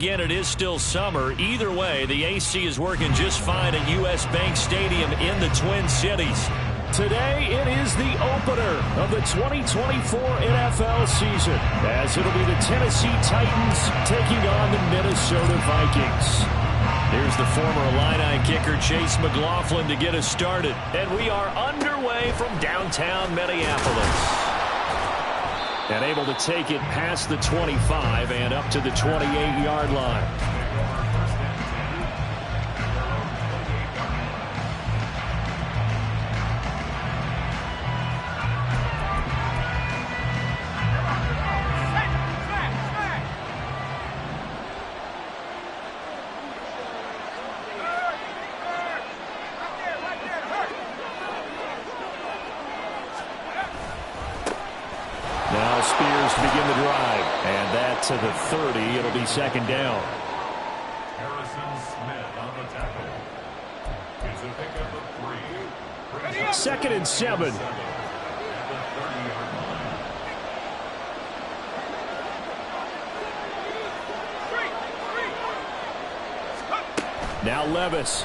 Again, it is still summer. Either way, the AC is working just fine at U.S. Bank Stadium in the Twin Cities. Today, it is the opener of the 2024 NFL season, as it'll be the Tennessee Titans taking on the Minnesota Vikings. Here's the former Illini kicker Chase McLaughlin to get us started. And we are underway from downtown Minneapolis. And able to take it past the 25 and up to the 28-yard line. Now Spears to begin the drive. And that to the 30. It'll be second down. Harrison Smith on the tackle. It's a pickup of 3. Second and 7. Now Levis.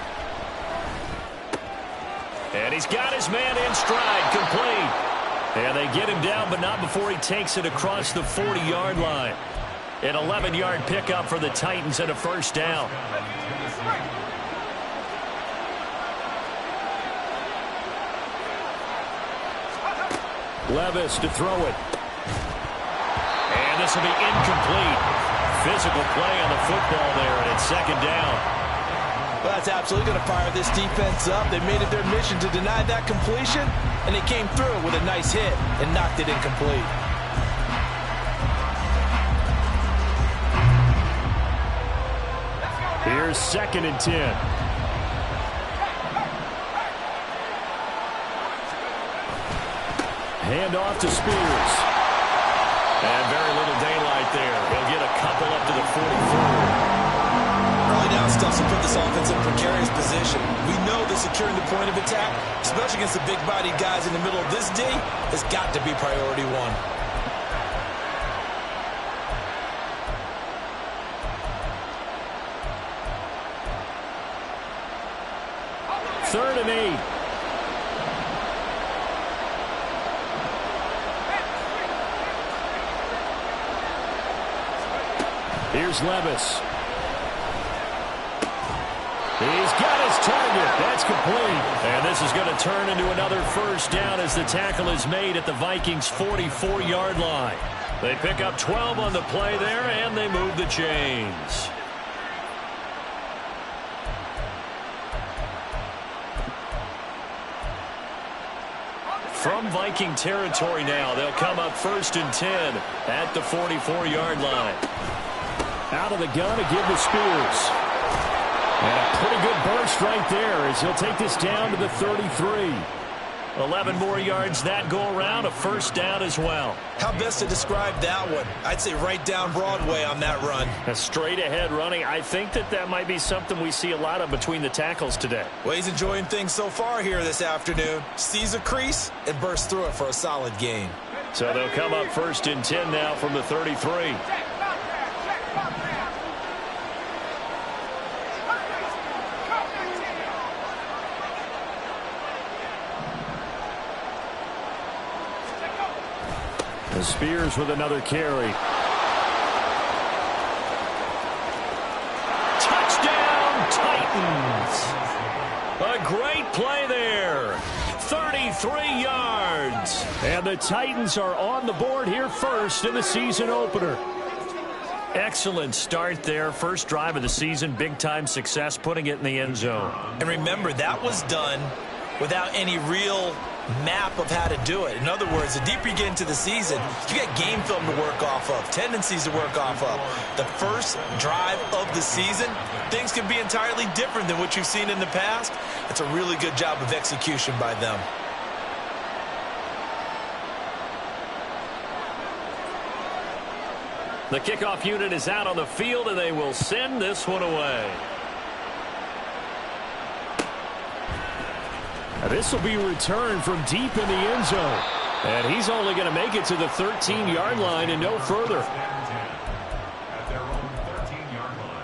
And he's got his man in stride, complete. And they get him down, but not before he takes it across the 40-yard line. An 11-yard pickup for the Titans and a first down. Levis to throw it. And this will be incomplete. Physical play on the football there, and it's second down. Well, that's absolutely going to fire this defense up. They made it their mission to deny that completion, and they came through with a nice hit and knocked it incomplete. Here's second and 10. Hand off to Spears. And very little daylight there. He'll get a couple up to the 44. Early down stuff to put this offense in a precarious position. We know that securing the point of attack, especially against the big-bodied guys in the middle of this D, has got to be priority one. Third and 8. Here's Levis. He's got his target. That's complete. And this is going to turn into another first down as the tackle is made at the Vikings' 44-yard line. They pick up 12 on the play there, and they move the chains. From Viking territory now, they'll come up first and 10 at the 44-yard line. Out of the gun to give to Spears. And a pretty good burst right there as he'll take this down to the 33. 11 more yards that go around, a first down as well. How best to describe that one? I'd say right down Broadway on that run. A straight ahead running. I think that might be something we see a lot of between the tackles today. Well, he's enjoying things so far here this afternoon. Sees a crease and bursts through it for a solid gain. So they'll come up first and 10 now from the 33. Spears with another carry. Touchdown, Titans. A great play there. 33 yards. And the Titans are on the board here first in the season opener. Excellent start there. First drive of the season. Big-time success putting it in the end zone. And remember, that was done without any real map of how to do it. In other words, the deeper you get into the season, you get game film to work off of, tendencies to work off of. The first drive of the season, things can be entirely different than what you've seen in the past. It's a really good job of execution by them. The kickoff unit is out on the field, and they will send this one away. This will be returned from deep in the end zone. And he's only going to make it to the 13-yard line and no further. At their own 13-yard line.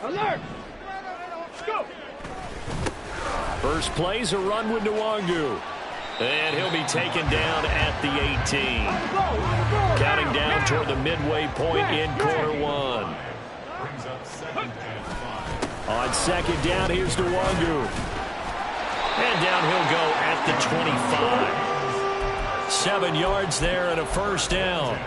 Alert! Go! First play's a run with Nwangu. And he'll be taken down at the 18. Counting down toward the midway point in quarter one. Brings up 2nd and 5. On 2nd down, here's Nwangu. And down he'll go at the 25. 7 yards there and a first down.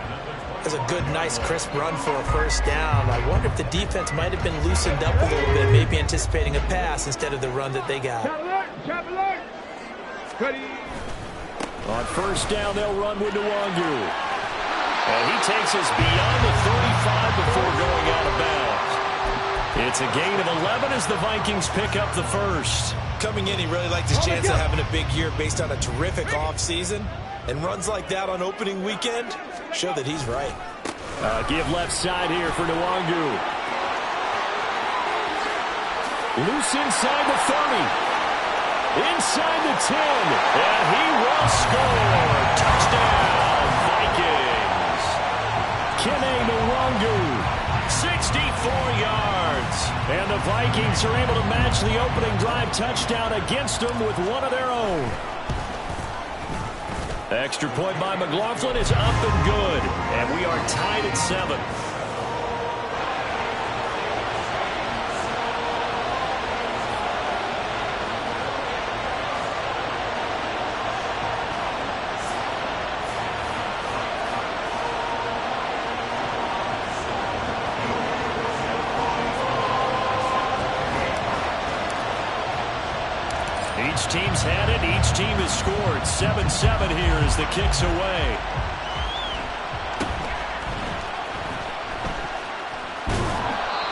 That's a good, nice, crisp run for a first down. I wonder if the defense might have been loosened up a little bit, maybe anticipating a pass instead of the run that they got. Trap alert! Ready! On first down, they'll run with Nwangu. And he takes us beyond the 35 before going out of bounds. It's a gain of 11 as the Vikings pick up the first. Coming in, he really liked his chance of having a big year based on a terrific offseason. And runs like that on opening weekend show that he's right. Give left side here for Nwangu. Loose inside the 30. Inside the 10. And he will score. Touchdown, Vikings. Kene Nwangu, 64 yards. And the Vikings are able to match the opening drive touchdown against them with one of their own. Extra point by McLaughlin is up and good. And we are tied at 7. Each team's had it. Each team has scored. 7-7 here as the kick's away.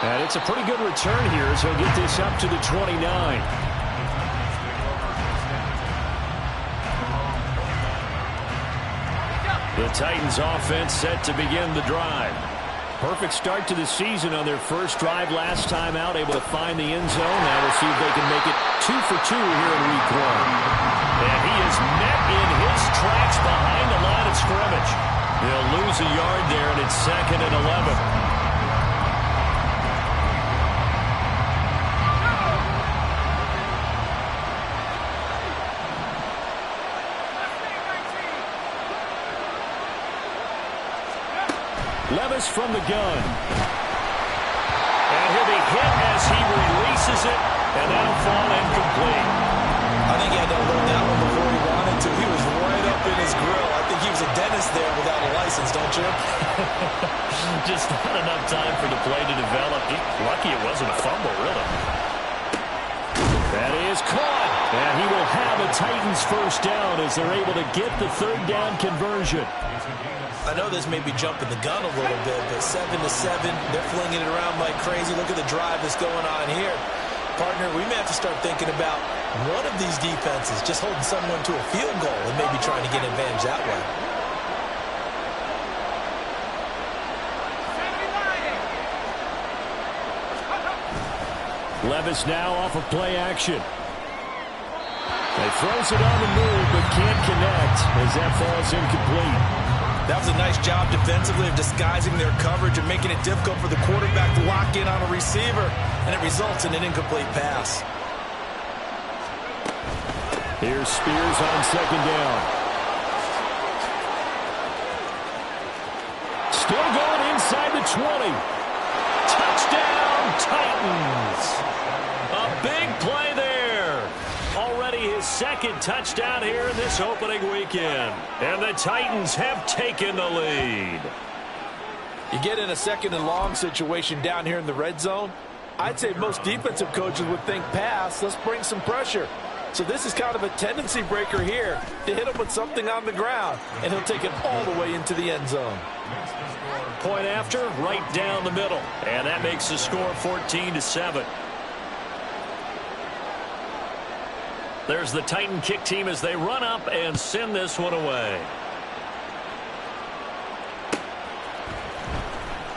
And it's a pretty good return here as he'll get this up to the 29. The Titans offense set to begin the drive. Perfect start to the season on their first drive last time out, able to find the end zone. Now we'll see if they can make it 2 for 2 here in week 1. And he is met in his tracks behind the line of scrimmage. He'll lose a yard there, and it's 2nd and 11. Levis from the gun. And he'll be hit as he releases it, and that'll fall incomplete. I think he had to unload that one before he wanted to. He was right up in his grill. I think he was a dentist there without a license, don't you? Just not enough time for the play to develop. Lucky it wasn't a fumble, really. That is caught. And he will have a Titans first down as they're able to get the 3rd down conversion. I know this may be jumping the gun a little bit, but 7-7, they're flinging it around like crazy. Look at the drive that's going on here. Partner, we may have to start thinking about one of these defenses just holding someone to a field goal and maybe trying to get an advantage that way. Levis now off of play action. They throws it on the move, but can't connect as that falls incomplete. That was a nice job defensively of disguising their coverage and making it difficult for the quarterback to lock in on a receiver, and it results in an incomplete pass. Here's Spears on 2nd down. Still going inside the 20. Touchdown, Titans. A big play there. Already his 2nd touchdown here in this opening weekend. And the Titans have taken the lead. You get in a 2nd and long situation down here in the red zone. I'd say most defensive coaches would think pass. Let's bring some pressure. So this is kind of a tendency breaker here to hit him with something on the ground. And he'll take it all the way into the end zone. Point after, right down the middle. And that makes the score 14-7. There's the Titan kick team as they run up and send this one away.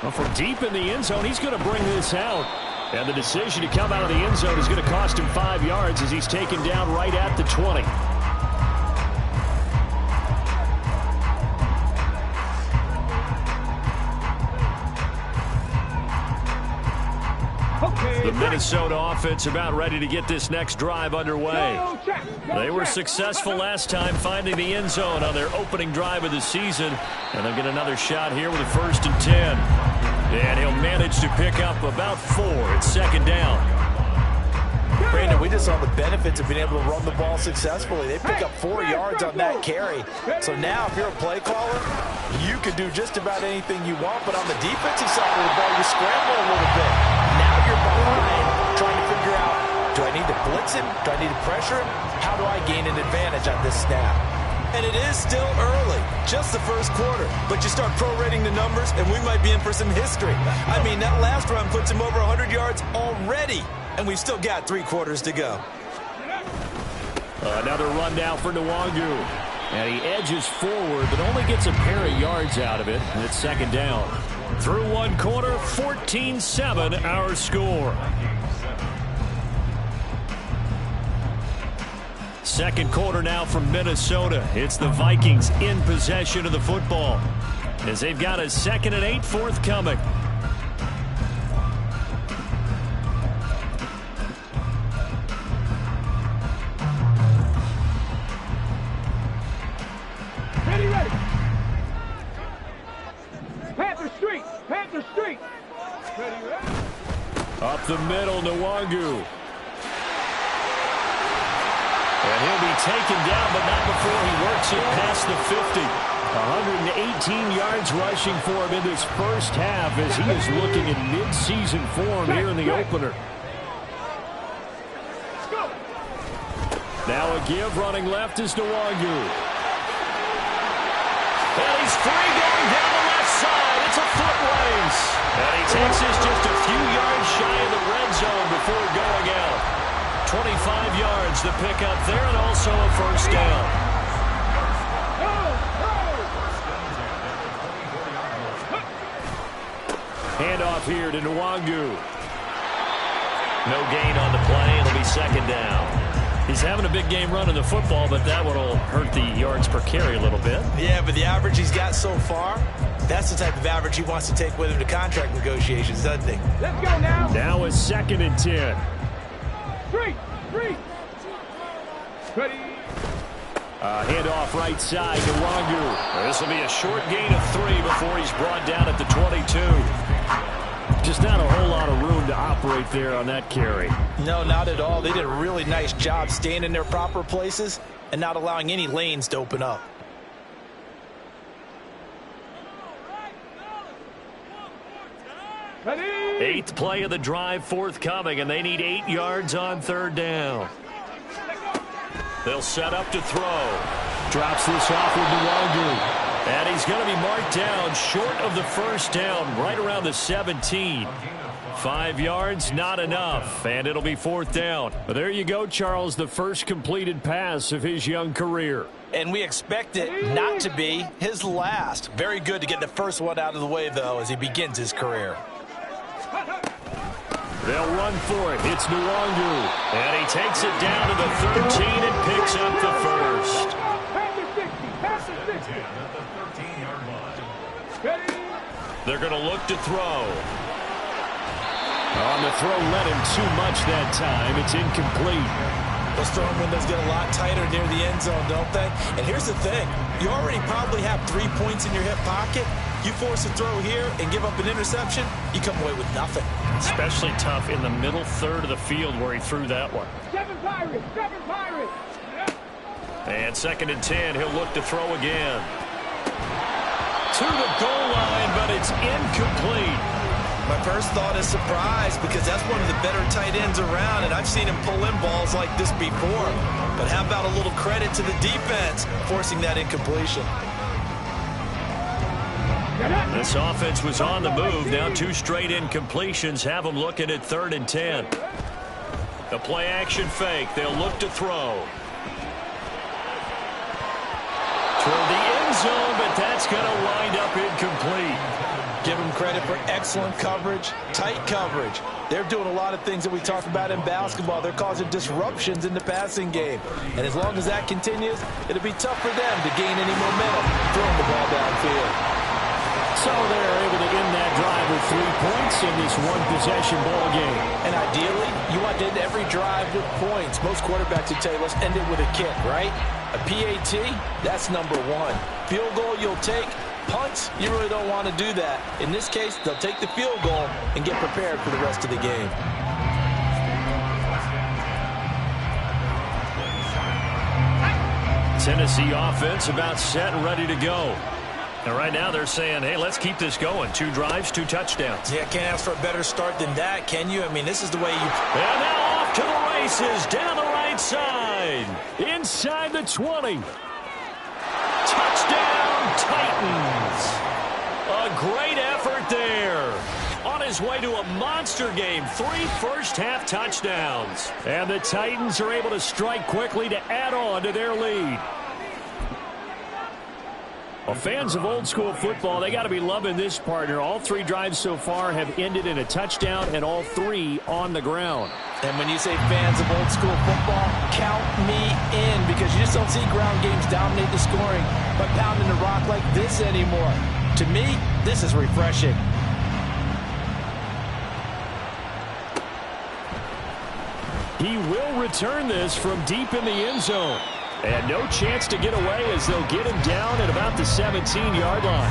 Well, from deep in the end zone, he's going to bring this out. And the decision to come out of the end zone is going to cost him 5 yards as he's taken down right at the 20. Okay. Minnesota offense about ready to get this next drive underway. They were successful last time finding the end zone on their opening drive of the season, and they'll get another shot here with a 1st and 10. And he'll manage to pick up about 4 at 2nd down. Brandon, we just saw the benefits of being able to run the ball successfully. They pick up 4 yards on that carry. So now if you're a play caller, you can do just about anything you want. But on the defensive side of the ball, you scramble a little bit. Now you're behind trying to figure out, do I need to blitz him? Do I need to pressure him? How do I gain an advantage on this snap? And it is still early, just the first quarter. But you start prorating the numbers, and we might be in for some history. I mean, that last run puts him over 100 yards already. And we've still got 3 quarters to go. Another run now for Nwangu. And he edges forward, but only gets a pair of yards out of it. And it's 2nd down. Through 1 quarter, 14-7 our score. 2nd quarter now from Minnesota. It's the Vikings in possession of the football, as they've got a 2nd and 8 forthcoming. Ready. Panther Street. Ready. Up the middle, Nwangu. And he'll be taken down, but not before he works it past the 50. 118 yards rushing for him in this first half, as he is looking in mid-season form here in the opener. Now a give, running left is Nwangu. And he's free going down the left side. It's a foot race. And he takes us just a few yards shy of the red zone before going out. 25 yards the pickup there, and also a 1st down. Handoff here to Nwangu. No gain on the play. It'll be 2nd down. He's having a big game running the football, but that one will hurt the yards per carry a little bit. Yeah, but the average he's got so far, that's the type of average he wants to take with him to contract negotiations, doesn't he? Let's go now. Now a 2nd and 10. 3. Ready. Handoff right side to Nwangu. This will be a short gain of 3 before he's brought down at the 22. Just not a whole lot of room to operate there on that carry. No, not at all. They did a really nice job staying in their proper places and not allowing any lanes to open up. Ready. 8th play of the drive forthcoming, and they need 8 yards on 3rd down. They'll set up to throw. Drops this off with Nwangu. And he's going to be marked down short of the 1st down, right around the 17. 5 yards, not enough, and it'll be 4th down. But there you go, Charles, the first completed pass of his young career. And we expect it not to be his last. Very good to get the first one out of the way, though, as he begins his career. They'll run for it. It's Nwangu. And he takes it down to the 13 and picks up the 1st. They're going to look to throw. On the throw, let him too much that time. It's incomplete. Those throwing windows get a lot tighter near the end zone, don't they? And here's the thing. You already probably have 3 points in your hip pocket. You force a throw here and give up an interception, you come away with nothing. Especially tough in the middle 3rd of the field where he threw that one. 7 Pirates. And 2nd and 10, he'll look to throw again. To the goal line, but it's incomplete. My first thought is surprise, because that's one of the better tight ends around, and I've seen him pull in balls like this before. But how about a little credit to the defense forcing that incompletion? This offense was on the move. Now 2 straight incompletions have them looking at 3rd and 10. The play action fake. They'll look to throw. Toward the end zone, but that's going to wind up incomplete. Give them credit for excellent coverage, tight coverage. They're doing a lot of things that we talk about in basketball. They're causing disruptions in the passing game. And as long as that continues, it'll be tough for them to gain any momentum throwing the ball downfield. So they're able to end that drive drive with 3 points in this one-possession ball game. And ideally, you want to end every drive with points. Most quarterbacks would tell you, let's end it with a kick, right? A PAT, that's number 1. Field goal, you'll take. Punts, you really don't want to do that. In this case, they'll take the field goal and get prepared for the rest of the game. Tennessee offense about set and ready to go. And right now they're saying, hey, let's keep this going. 2 drives, 2 touchdowns. Yeah, can't ask for a better start than that, can you? I mean, this is the way you... And now off to the races, down the right side. Inside the 20. Touchdown, Titans. A great effort there. On his way to a monster game, 3 first-half touchdowns. And the Titans are able to strike quickly to add on to their lead. Well, fans of old-school football, they got to be loving this partner. All 3 drives so far have ended in a touchdown, and all 3 on the ground. And when you say fans of old-school football, count me in, because you just don't see ground games dominate the scoring by pounding the rock like this anymore. To me, this is refreshing. He will return this from deep in the end zone. And no chance to get away as they'll get him down at about the 17-yard line.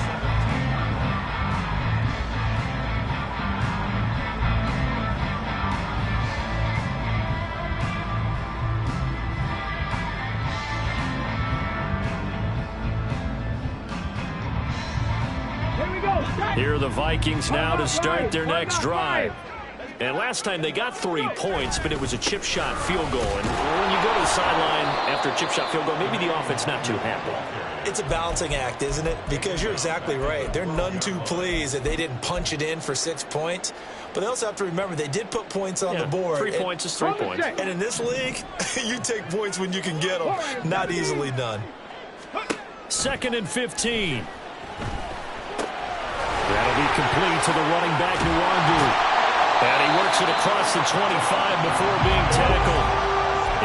Here we go. Here are the Vikings now to start their next drive. And last time they got 3 points, but it was a chip shot field goal. And when you go to the sideline after a chip shot field goal, maybe the offense not too happy. It's a balancing act, isn't it? Because you're exactly right. They're none too pleased that they didn't punch it in for 6 points. But they also have to remember they did put points on the board. 3 points is 3 points. And in this league, you take points when you can get them. Not easily done. 2nd and 15. That'll be complete to the running back, Nwandu. And he works it across the 25 before being tackled.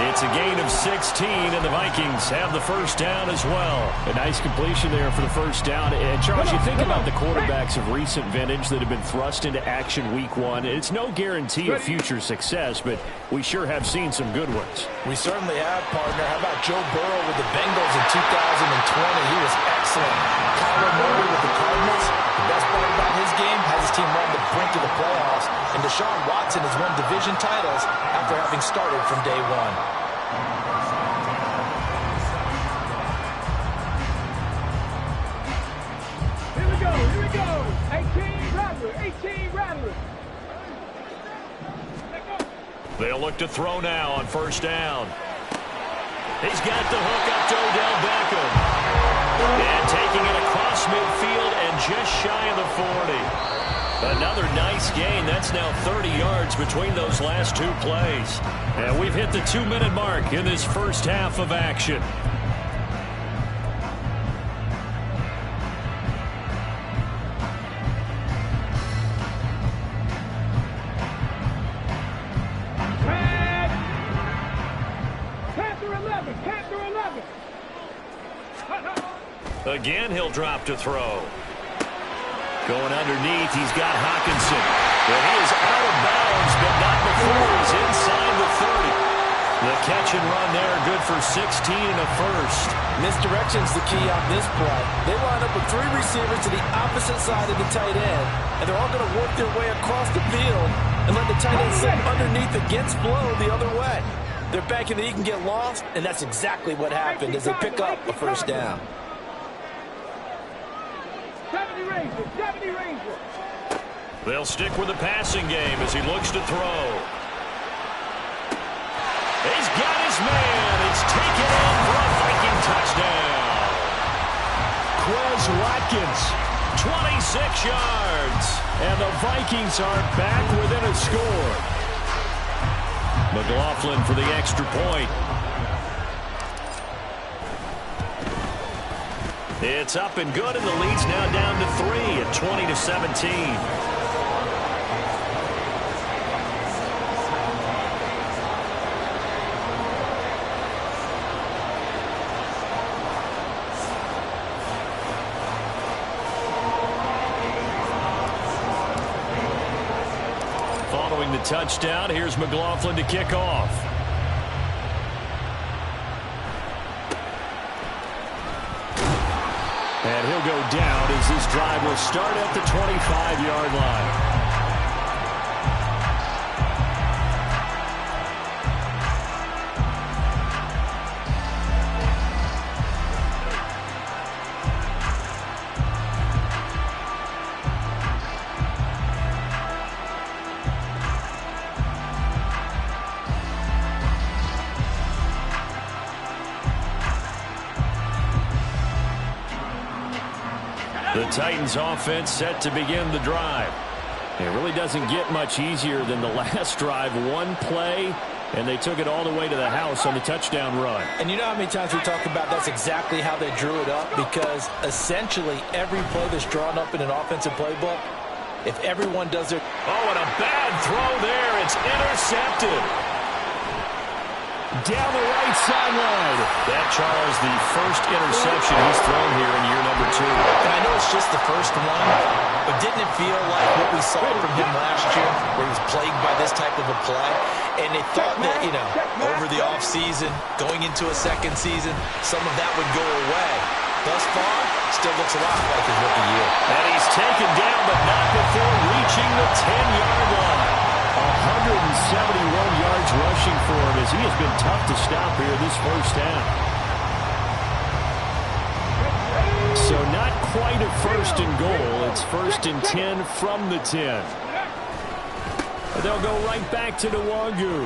It's a gain of 16, and the Vikings have the first down as well. A nice completion there for the first down. And, Charles, you think about the quarterbacks of recent vintage that have been thrust into action week 1. It's no guarantee of future success, but we sure have seen some good ones. We certainly have, partner. How about Joe Burrow with the Bengals in 2020? He was excellent. Kyler Murray with the Cardinals. The best part about his game has his team on the brink of the playoffs. And Deshaun Watson has won division titles after having started from day 1. Here we go. 18 Rattler. They'll look to throw now on first down. He's got the hook up to Odell Beckham. And taking it across midfield and just shy of the 40. Another nice gain. That's now 30 yards between those last 2 plays. And we've hit the 2-minute mark in this first half of action. Again, he'll drop to throw. Going underneath, he's got Hockenson. But he is out of bounds, but not before he's inside the 30. The catch and run there, good for 16 and a first. Misdirection's the key on this play. They line up with 3 receivers to the opposite side of the tight end, and they're all going to work their way across the field and let the tight end sit underneath against blow the other way. They're banking that he can get lost, and that's exactly what happened as they pick up a first down. 70 Ranger. They'll stick with the passing game as he looks to throw. He's got his man. It's taken in for a Viking touchdown. Quez Watkins, 26 yards. And the Vikings are back within a score. McLaughlin for the extra point. It's up and good, and the lead's now down to 3 at 20-17. the touchdown. Here's McLaughlin to kick off. And he'll go down as this drive will start at the 25-yard line. The Titans offense set to begin the drive. It really doesn't get much easier than the last drive. One play, and they took it all the way to the house on the touchdown run. And you know how many times we talk about that's exactly how they drew it up? Because essentially every play that's drawn up in an offensive playbook, if everyone does it. Oh, and a bad throw there. It's intercepted. Down the right sideline. That, Charles, the first interception he's thrown here in year number 2. And I know it's just the first one, but didn't it feel like what we saw from him last year, where he was plagued by this type of a play? And they thought that, you know, over the offseason, going into a second season, some of that would go away. Thus far, still looks a lot like his rookie year. And he's taken down, but not before reaching the 10-yard line. 171 yards rushing for him as he has been tough to stop here this first half. So not quite a first and goal. It's 1st and 10 from the 10. They'll go right back to Nwangu.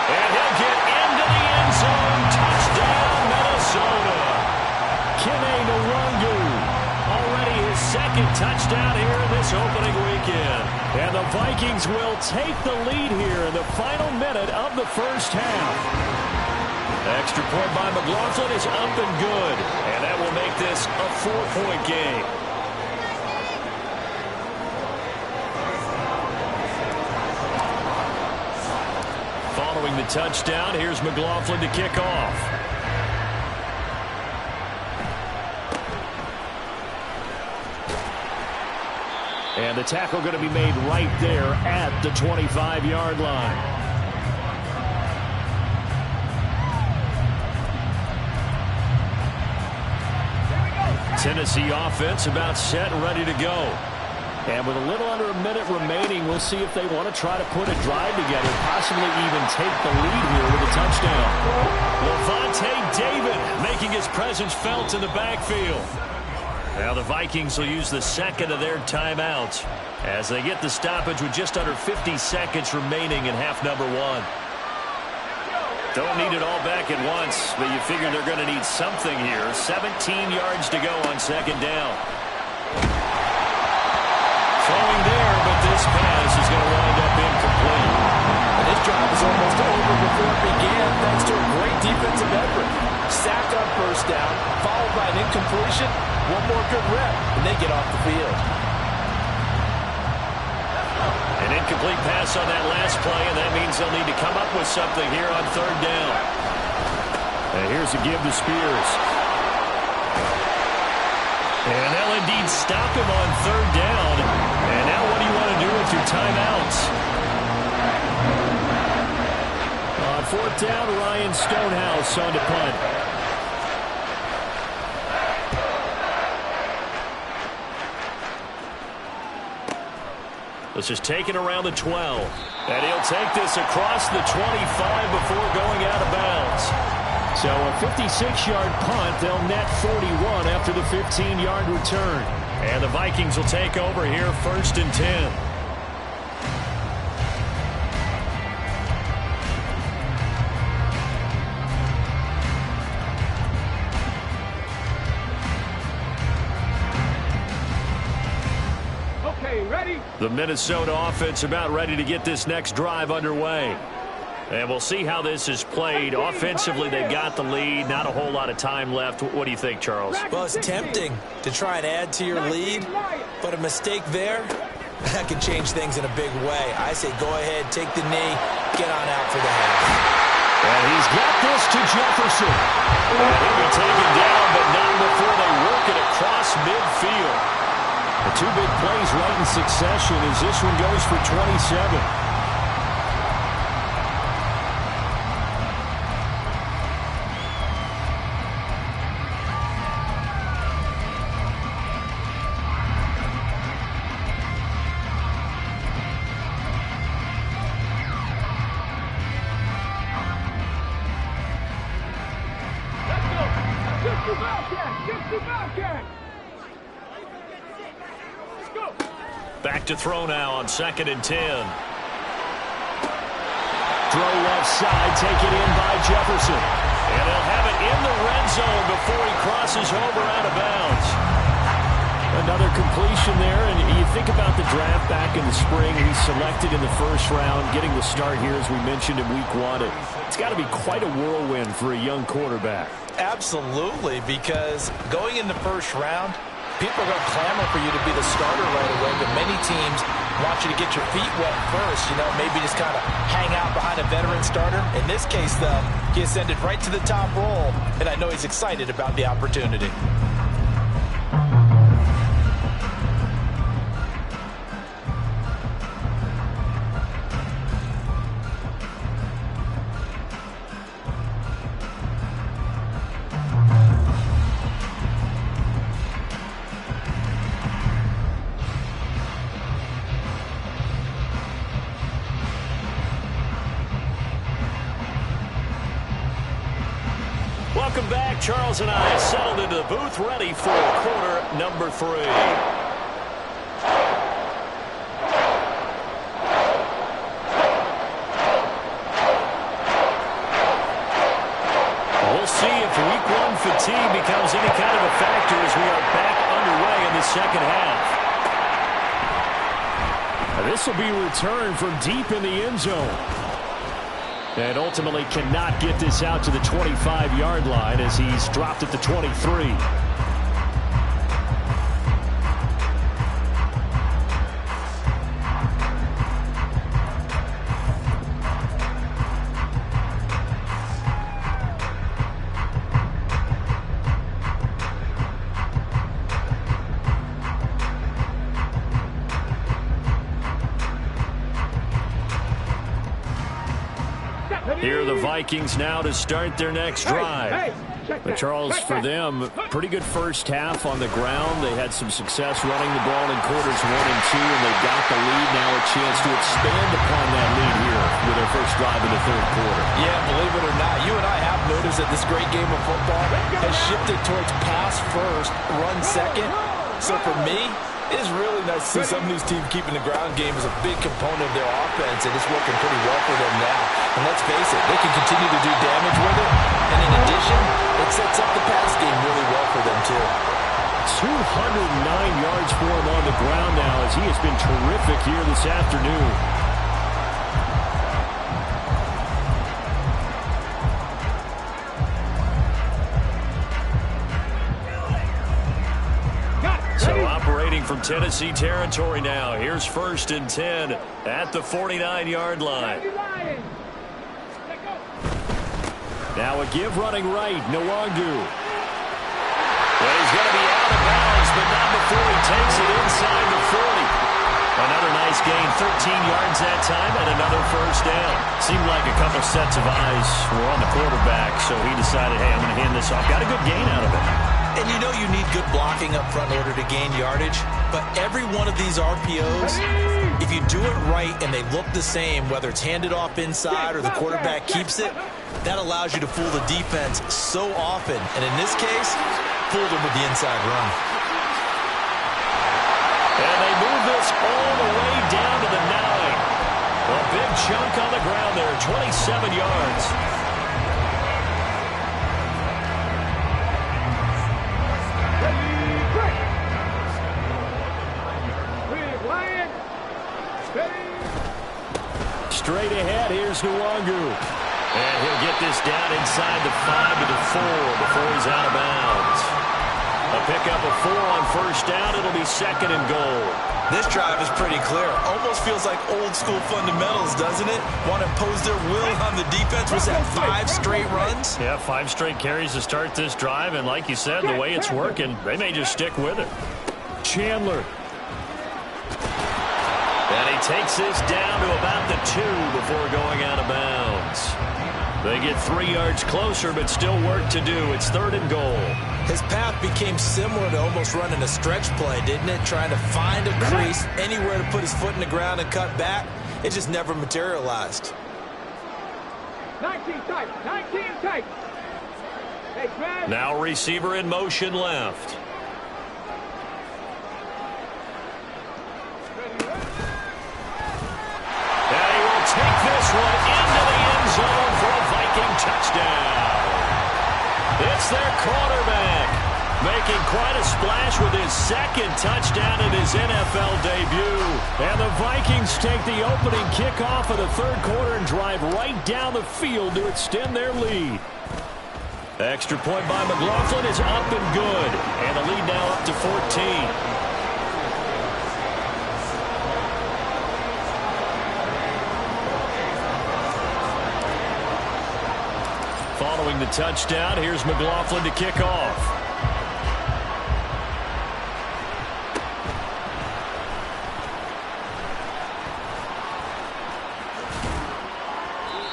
And he'll get into the end zone. Touchdown, Minnesota. Kene Nwangu. Already his second touchdown here in this opening weekend. And the Vikings will take the lead here in the final minute of the first half. Extra point by McLaughlin is up and good. And that will make this a 4-point game. Following the touchdown, here's McLaughlin to kick off. And the tackle going to be made right there at the 25-yard line. Tennessee offense about set and ready to go. And with a little under a minute remaining, we'll see if they want to try to put a drive together, possibly even take the lead here with a touchdown. Lavonte David making his presence felt in the backfield. Now the Vikings will use the second of their timeouts as they get the stoppage with just under 50 seconds remaining in half number 1. Don't need it all back at once, but you figure they're going to need something here. 17 yards to go on second down. Throwing there, but this pass is going to wind up incomplete. And this drive is almost over before it began thanks to a great defensive effort. Sacked on first down, followed by an incompletion. One more good rep, and they get off the field. An incomplete pass on that last play, and that means they'll need to come up with something here on third down. And here's a give to Spears. And they'll indeed stop him on third down. And now what do you want to do with your timeouts? On fourth down, Ryan Stonehouse on to punt. This is taken around the 12. And he'll take this across the 25 before going out of bounds. So a 56-yard punt. They'll net 41 after the 15-yard return. And the Vikings will take over here 1st and 10. The Minnesota offense about ready to get this next drive underway. And we'll see how this is played. Offensively, they've got the lead. Not a whole lot of time left. What do you think, Charles? Well, it's tempting to try and add to your lead, but a mistake there, that could change things in a big way. I say go ahead, take the knee, get on out for the half. And he's got this to Jefferson. And he'll be taken down, but not before they work it across midfield. The two big plays right in succession as this one goes for 27. Back to throw now on 2nd and 10. Throw left side, taken in by Jefferson. And he'll have it in the red zone before he crosses over out of bounds. Another completion there, and you think about the draft back in the spring. He's selected in the first round, getting the start here, as we mentioned in week 1. It's got to be quite a whirlwind for a young quarterback. Absolutely, because going in the first round, people are going to clamor for you to be the starter right away, but many teams want you to get your feet wet first, maybe just kind of hang out behind a veteran starter. In this case, though, he ascended right to the top role, and I know he's excited about the opportunity. Welcome back. Charles and I settled into the booth, ready for quarter number 3. We'll see if week 1 fatigue becomes any kind of a factor as we are back underway in the second half. This will be returned from deep in the end zone. And ultimately cannot get this out to the 25-yard line as he's dropped at the 23. Here are the Vikings now to start their next drive. But Charles, for them, pretty good first half on the ground. They had some success running the ball in quarters 1 and 2, and they've got the lead now, a chance to expand upon that lead here with their first drive in the third quarter. Yeah, believe it or not, you and I have noticed that this great game of football has shifted towards pass first, run second. So for me, it is really nice to see some of these teams keeping the ground game as a big component of their offense, and it's working pretty well for them now. And let's face it, they can continue to do damage with it. And in addition, it sets up the pass game really well for them, too. 209 yards for him on the ground now as he has been terrific here this afternoon. From Tennessee territory now. Here's 1st and 10 at the 49-yard line. Now a give running right. Nwangu. Well, he's going to be out of bounds, but not before he takes it inside the 40. Another nice gain, 13 yards that time, and another first down. Seemed like a couple sets of eyes were on the quarterback, so he decided, hey, I'm going to hand this off. Got a good gain out of it. And you know you need good blocking up front in order to gain yardage, but every one of these RPOs, if you do it right and they look the same, whether it's handed off inside or the quarterback keeps it, that allows you to fool the defense so often. And in this case, fooled them with the inside run. And they move this all the way down to the 9. A big chunk on the ground there, 27 yards. Straight ahead, here's Nwangu. And he'll get this down inside the 5 to the 4 before he's out of bounds. A pickup of 4 on first down. It'll be 2nd and goal. This drive is pretty clear. Almost feels like old school fundamentals, doesn't it? Want to impose their will on the defense. Was that 5 straight runs? Yeah, 5 straight carries to start this drive. And like you said, the way it's working, they may just stick with it. Chandler And he takes this down to about the 2 before going out of bounds. They get 3 yards closer, but still work to do. It's 3rd and goal. His path became similar to almost running a stretch play, didn't it? Trying to find a crease, anywhere to put his foot in the ground and cut back. It just never materialized. 19 tight. 19 tight. Hey, Brad. Now receiver in motion left. And he will take this one into the end zone for a Viking touchdown. It's their quarterback making quite a splash with his 2nd touchdown in his NFL debut. And the Vikings take the opening kickoff of the 3rd quarter and drive right down the field to extend their lead. Extra point by McLaughlin is up and good. And the lead now up to 14. Following the touchdown, here's McLaughlin to kick off.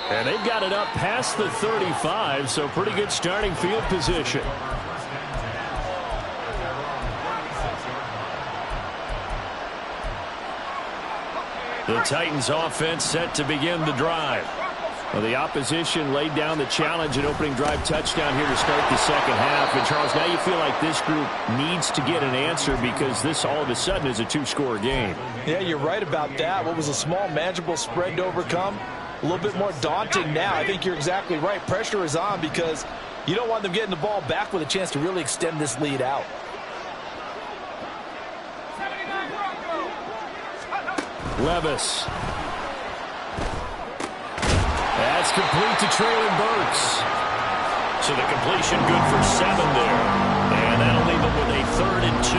And they've got it up past the 35, so pretty good starting field position. The Titans offense set to begin the drive. Well, the opposition laid down the challenge and opening drive touchdown here to start the 2nd half. And, Charles, now you feel like this group needs to get an answer because this all of a sudden is a 2-score game. Yeah, you're right about that. What was a small, manageable spread to overcome? A little bit more daunting now. I think you're exactly right. Pressure is on because you don't want them getting the ball back with a chance to really extend this lead out. Levis. That's complete to Traylon Burks. So the completion good for 7 there. And that'll leave him with a 3rd and 2.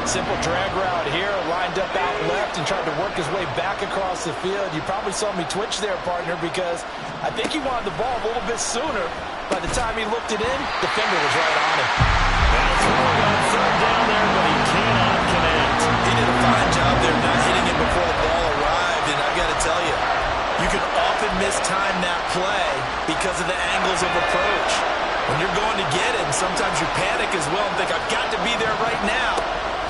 Simple drag route here, lined up out left and tried to work his way back across the field. You probably saw me twitch there, partner, because I think he wanted the ball a little bit sooner. By the time he looked it in, the defender was right on him. Now throwing on 3rd down there, but he cannot connect. He did a fine job there not hitting it before the ball arrived, and I've got to tell you, you can often mistime that play because of the angles of approach. When you're going to get it, and sometimes you panic as well and think, I've got to be there right now.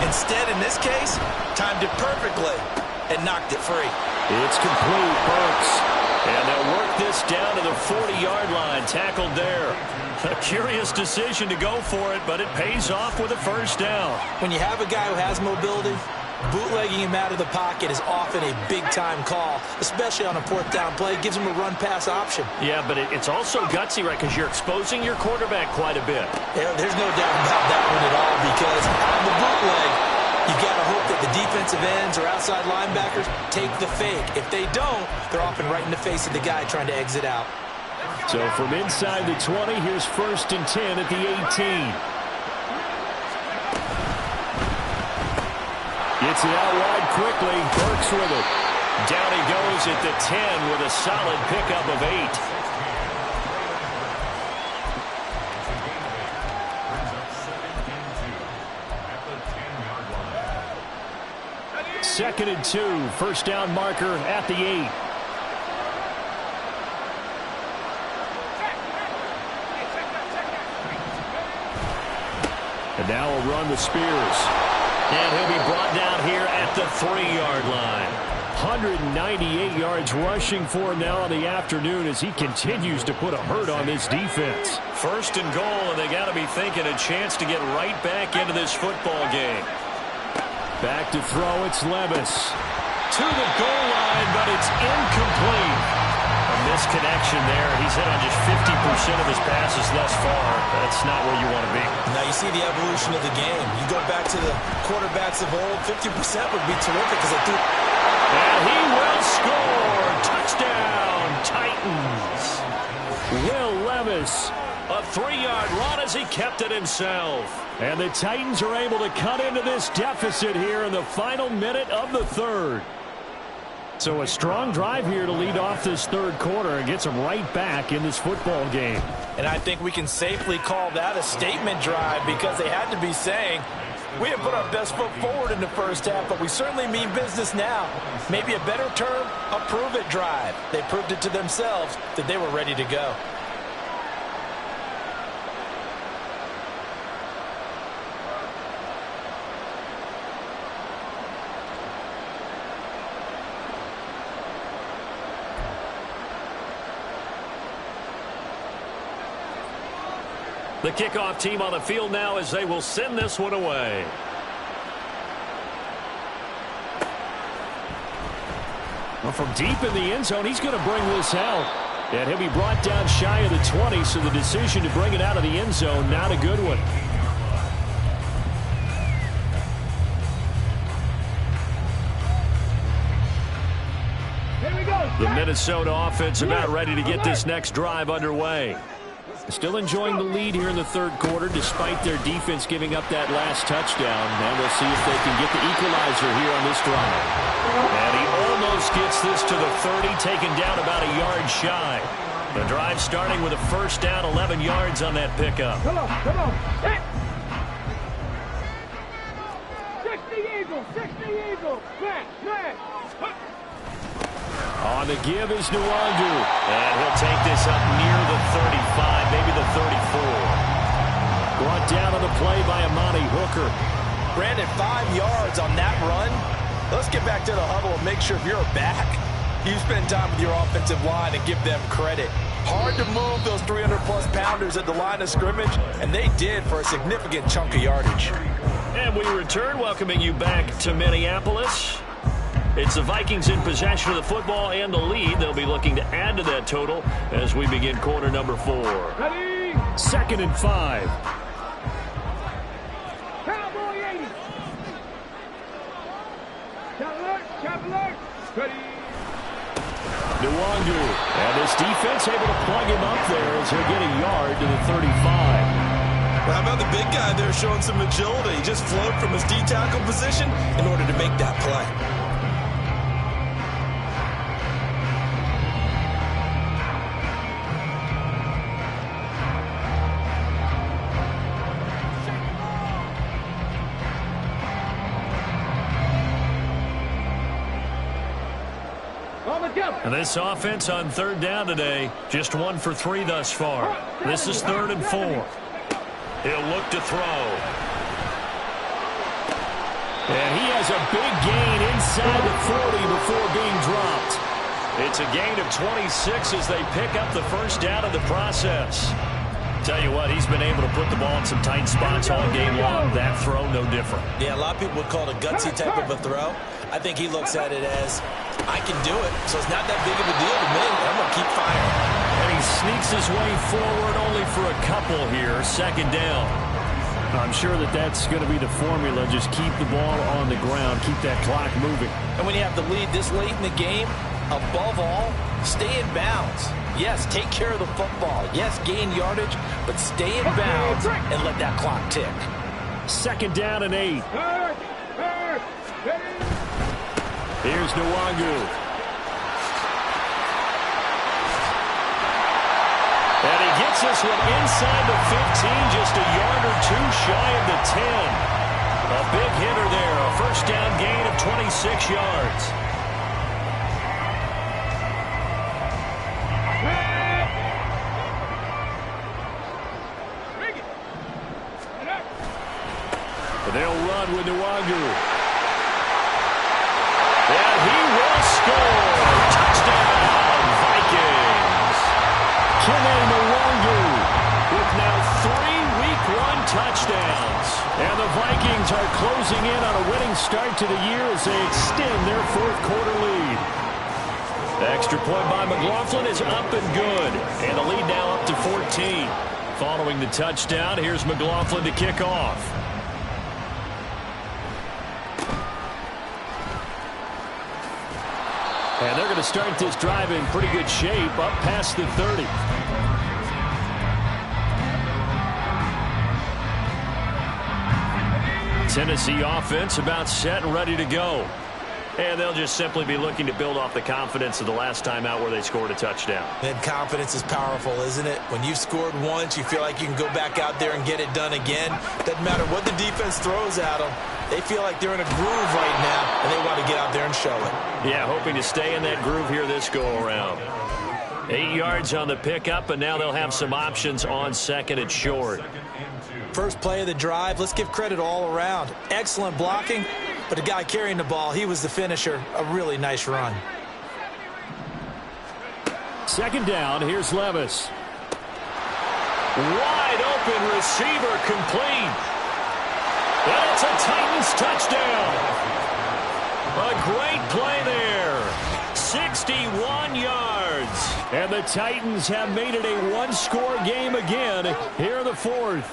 Instead, in this case, timed it perfectly and knocked it free. It's complete, Burks. And they'll work this down to the 40-yard line, tackled there. A curious decision to go for it, but it pays off with a 1st down. When you have a guy who has mobility, bootlegging him out of the pocket is often a big-time call, especially on a 4th down play. It gives him a run-pass option. Yeah, but it's also gutsy, right, because you're exposing your quarterback quite a bit. Yeah, there's no doubt about that one at all, because on the bootleg, you've got to hope that the defensive ends or outside linebackers take the fake. If they don't, they're often right in the face of the guy trying to exit out. So from inside the 20, here's 1st and 10 at the 18. Gets it out wide quickly. Burks with it. Down he goes at the 10 with a solid pickup of 8. 2nd and 2. 1st down marker at the 8. And now we'll run the Spears. And he'll be brought down here at the 3-yard line. 198 yards rushing for him now on the afternoon as he continues to put a hurt on this defense. 1st and goal, and they got to be thinking a chance to get right back into this football game. Back to throw, it's Levis. To the goal line, but it's incomplete. A misconnection there. He's hit on just 50% of his passes thus far. That's not where you want to be. Now you see the evolution of the game. You go back to the quarterbacks of old, 50% would be terrific because they threw. And he will score. Touchdown, Titans. Will Levis, a 3-yard run as he kept it himself. And the Titans are able to cut into this deficit here in the final minute of the 3rd. So a strong drive here to lead off this 3rd quarter and gets them right back in this football game. And I think we can safely call that a statement drive because they had to be saying, We didn't put our best foot forward in the first half, but we certainly mean business now. Maybe a better term, a prove-it drive. They proved it to themselves that they were ready to go. The kickoff team on the field now as they will send this one away. Well, from deep in the end zone, he's going to bring this out. And he'll be brought down shy of the 20, so the decision to bring it out of the end zone, not a good one. Here we go. The Minnesota offense about ready to get this next drive underway. Still enjoying the lead here in the third quarter despite their defense giving up that last touchdown. And we'll see if they can get the equalizer here on this drive. And he almost gets this to the 30, taken down about a yard shy. The drive starting with a first down, 11 yards on that pickup. Come on, come on. Hit. 60 Eagles, 60 Eagles. Man. On the give is Nwangu. And he'll take this up near the 35, maybe the 34. Brought down on the play by Amani Hooker. Brandon, 5 yards on that run. Let's get back to the huddle and make sure if you're a back, you spend time with your offensive line and give them credit. Hard to move those 300-plus pounders at the line of scrimmage, and they did for a significant chunk of yardage. And we return, welcoming you back to Minneapolis. It's the Vikings in possession of the football and the lead. They'll be looking to add to that total as we begin quarter number 4. Ready. 2nd and 5. Cowboy 80. Cavalier. Ready. Nwangu. And this defense able to plug him up there as he'll get a yard to the 35. Well, how about the big guy there showing some agility? He just flowed from his D-tackle position in order to make that play. And this offense on third down today, just 1 for 3 thus far. This is 3rd and 4. He'll look to throw. And he has a big gain inside the 40 before being dropped. It's a gain of 26 as they pick up the first down of the process. Tell you what, he's been able to put the ball in some tight spots all game long. That throw, no different. Yeah, a lot of people would call it a gutsy type of a throw. I think he looks at it as, I can do it, so it's not that big of a deal to me. I'm going to keep firing. And he sneaks his way forward only for a couple here. 2nd down. I'm sure that that's going to be the formula. Just keep the ball on the ground. Keep that clock moving. And when you have the lead this late in the game, above all, stay in bounds. Yes, take care of the football. Yes, gain yardage, but stay in bounds and let that clock tick. 2nd down and 8. Here's Nwangu. And he gets this one inside the 15, just a yard or 2 shy of the 10. A big hitter there, a first down gain of 26 yards. And they'll run with Nwangu. And he will score. Touchdown, Vikings. Kene Nwangu with now 3 Week 1 touchdowns. And the Vikings are closing in on a winning start to the year as they extend their 4th quarter lead. The extra point by McLaughlin is up and good. And the lead now up to 14. Following the touchdown, here's McLaughlin to kick off. And they're going to start this drive in pretty good shape, up past the 30. Tennessee offense about set and ready to go. And they'll just simply be looking to build off the confidence of the last time out where they scored a touchdown. And confidence is powerful, isn't it? When you've scored once, you feel like you can go back out there and get it done again. Doesn't matter what the defense throws at them. They feel like they're in a groove right now, and they want to get out there and show it. Yeah, hoping to stay in that groove here this go-around. 8 yards on the pickup, and now they'll have some options on second and short. First play of the drive, let's give credit all around. Excellent blocking, but the guy carrying the ball, he was the finisher. A really nice run. Second down, here's Levis. Wide open receiver complete. And it's a Titans touchdown. A great play there. 61 yards. And the Titans have made it a one-score game again here in the fourth.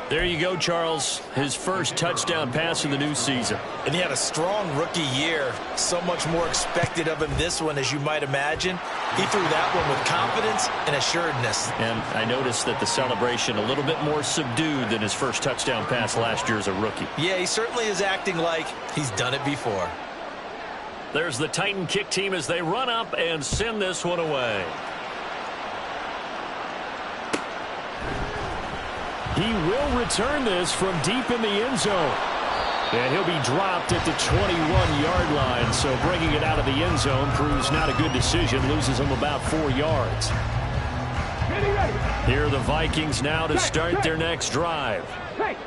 There you go, Charles. His first touchdown pass of the new season. And he had a strong rookie year. So much more expected of him this one, as you might imagine. He threw that one with confidence and assuredness. And I noticed that the celebration a little bit more subdued than his first touchdown pass last year as a rookie. Yeah, he certainly is acting like he's done it before. There's the Titan kick team as they run up and send this one away. He will return this from deep in the end zone. And he'll be dropped at the 21-yard line. So bringing it out of the end zone proves not a good decision. Loses him about 4 yards. Here are the Vikings now to start their next drive.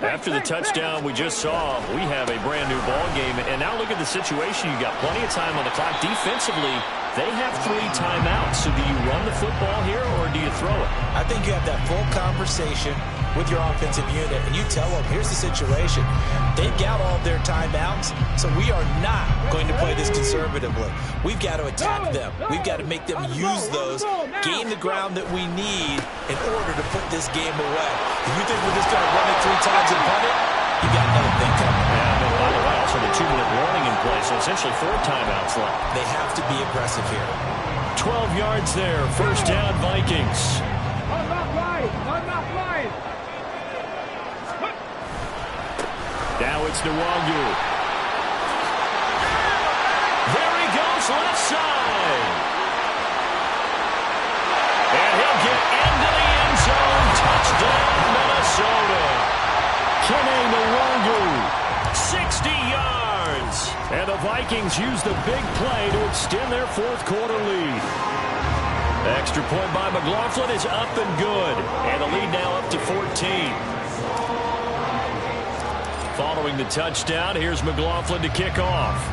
After the touchdown we just saw, we have a brand new ball game. And now look at the situation. You got plenty of time on the clock. Defensively, they have 3 timeouts. So do you run the football here or do you throw it? I think you have that full conversation with your offensive unit, and you tell them, here's the situation. They've got all their timeouts, so we are not going to play this conservatively. We've got to attack them. We've got to make them use those, gain the ground that we need in order to put this game away. If you think we're just going to run it 3 times and punt it, you got another thing coming. Yeah, but by the way, also the 2-minute warning in play, so essentially 4 timeouts left. They have to be aggressive here. 12 yards there, first down Vikings. I'm not flying. I'm not flying. Now it's Nwangu. There he goes, left side. And he'll get into the end zone. Touchdown, Minnesota. Kene Nwangu, 60 yards. And the Vikings use the big play to extend their fourth quarter lead. Extra point by McLaughlin is up and good. And the lead now up to 14. Following the touchdown, here's McLaughlin to kick off.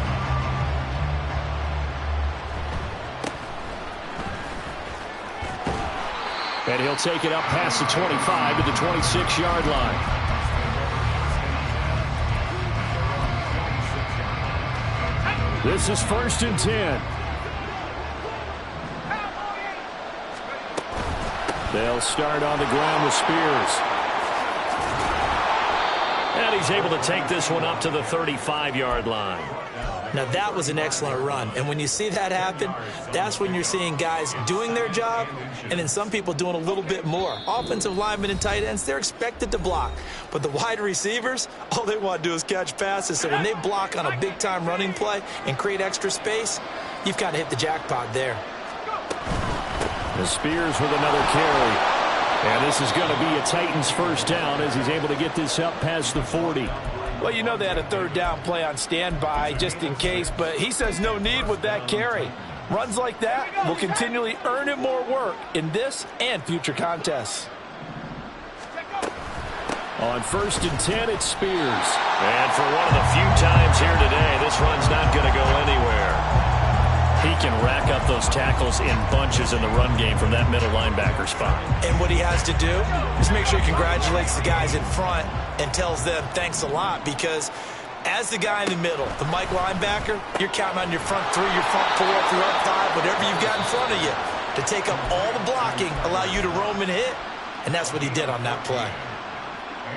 And he'll take it up past the 25 to the 26-yard line. This is 1st and 10. They'll start on the ground with Spears. And he's able to take this one up to the 35-yard line. Now, that was an excellent run. And when you see that happen, that's when you're seeing guys doing their job and then some people doing a little bit more. Offensive linemen and tight ends, they're expected to block. But the wide receivers, all they want to do is catch passes. So when they block on a big-time running play and create extra space, you've got to hit the jackpot there. The Spears with another carry. And this is going to be a Titans first down as he's able to get this up past the 40. Well, you know they had a 3rd down play on standby just in case, but he says no need with that carry. Runs like that will continually earn him more work in this and future contests. On 1st and 10, it's Spears. And for one of the few times here today, this run's not going to go anywhere. He can rack up those tackles in bunches in the run game from that middle linebacker spot. And what he has to do is make sure he congratulates the guys in front and tells them thanks a lot, because as the guy in the middle, the Mike linebacker, you're counting on your front 3, your front 4, your front 5, whatever you've got in front of you to take up all the blocking, allow you to roam and hit, and that's what he did on that play.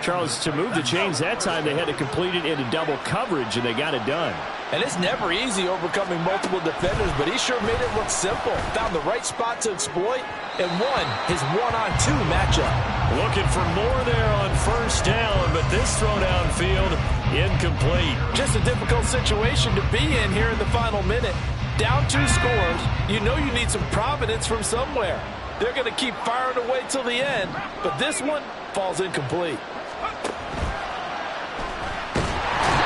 Charles, to move the chains that time, they had to complete it into double coverage, and they got it done. And it's never easy overcoming multiple defenders, but he sure made it look simple. Found the right spot to exploit and won his 1-on-2 matchup. Looking for more there on first down, but this throw downfield incomplete. Just a difficult situation to be in here in the final minute. Down 2 scores, you know you need some providence from somewhere. They're going to keep firing away till the end, but this one falls incomplete.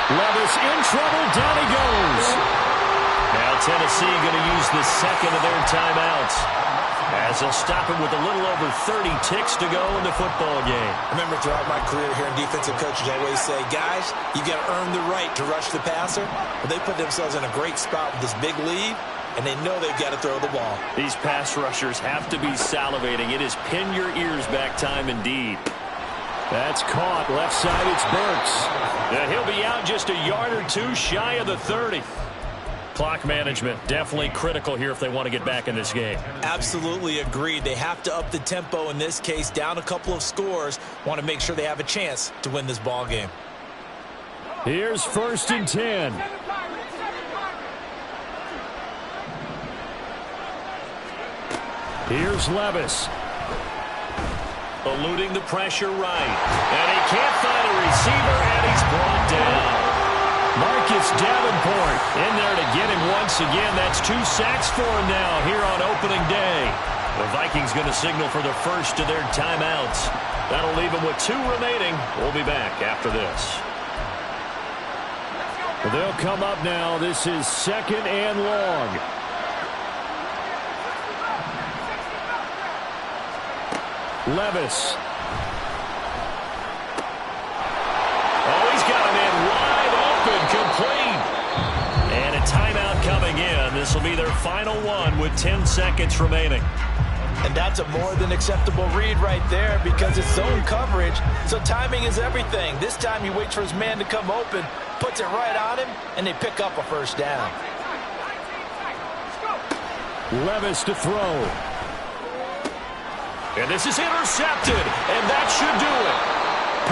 Levis in trouble, down he goes. Now Tennessee going to use the second of their timeouts, as they'll stop him with a little over 30 ticks to go in the football game. I remember throughout my career hearing defensive coaches always say, guys, you got to earn the right to rush the passer. But they put themselves in a great spot with this big lead, and they know they've got to throw the ball. These pass rushers have to be salivating. It is pin your ears back time indeed. That's caught. Left side, it's Burks. He'll be out just a yard or two shy of the 30. Clock management definitely critical here if they want to get back in this game. Absolutely agreed. They have to up the tempo in this case, down a couple of scores. Want to make sure they have a chance to win this ball game. Here's 1st and 10. Here's Levis. Eluding the pressure right. And he can't find a receiver, and he's brought down. Marcus Davenport in there to get him once again. That's 2 sacks for him now here on opening day. The Vikings going to signal for the first of their timeouts. That'll leave them with 2 remaining. We'll be back after this. They'll come up now. This is 2nd and long. Levis. Oh, he's got a man wide open, complete. And a timeout coming in. This will be their final one with 10 seconds remaining. And that's a more than acceptable read right there because it's zone coverage, so timing is everything. This time he waits for his man to come open, puts it right on him, and they pick up a first down. Levis to throw. And this is intercepted, and that should do it.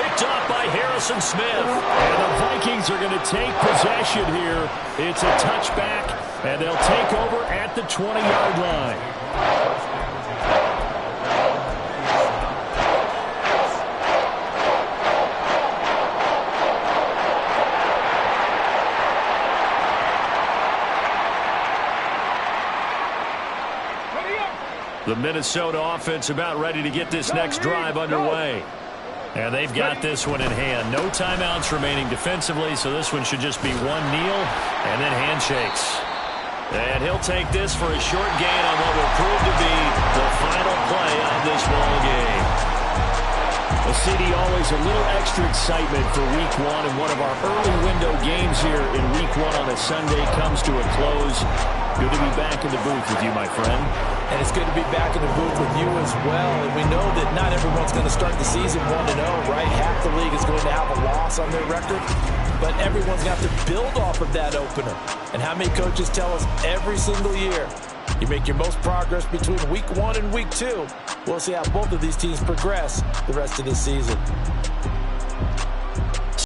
Picked up by Harrison Smith. And the Vikings are going to take possession here. It's a touchback, and they'll take over at the 20-yard line. The Minnesota offense about ready to get this next drive underway. And they've got this one in hand. No timeouts remaining defensively, so this one should just be one kneel and then handshakes. And he'll take this for a short gain on what will prove to be the final play of this ball game. Well, CD, always a little extra excitement for Week 1, and one of our early window games here in Week 1 on a Sunday comes to a close. Good to be back in the booth with you, my friend. And it's good to be back in the booth with you as well. And we know that not everyone's going to start the season 1-0, right? Half the league is going to have a loss on their record. But everyone's going to have to build off of that opener. And how many coaches tell us every single year, you make your most progress between Week 1 and Week 2. We'll see how both of these teams progress the rest of this season.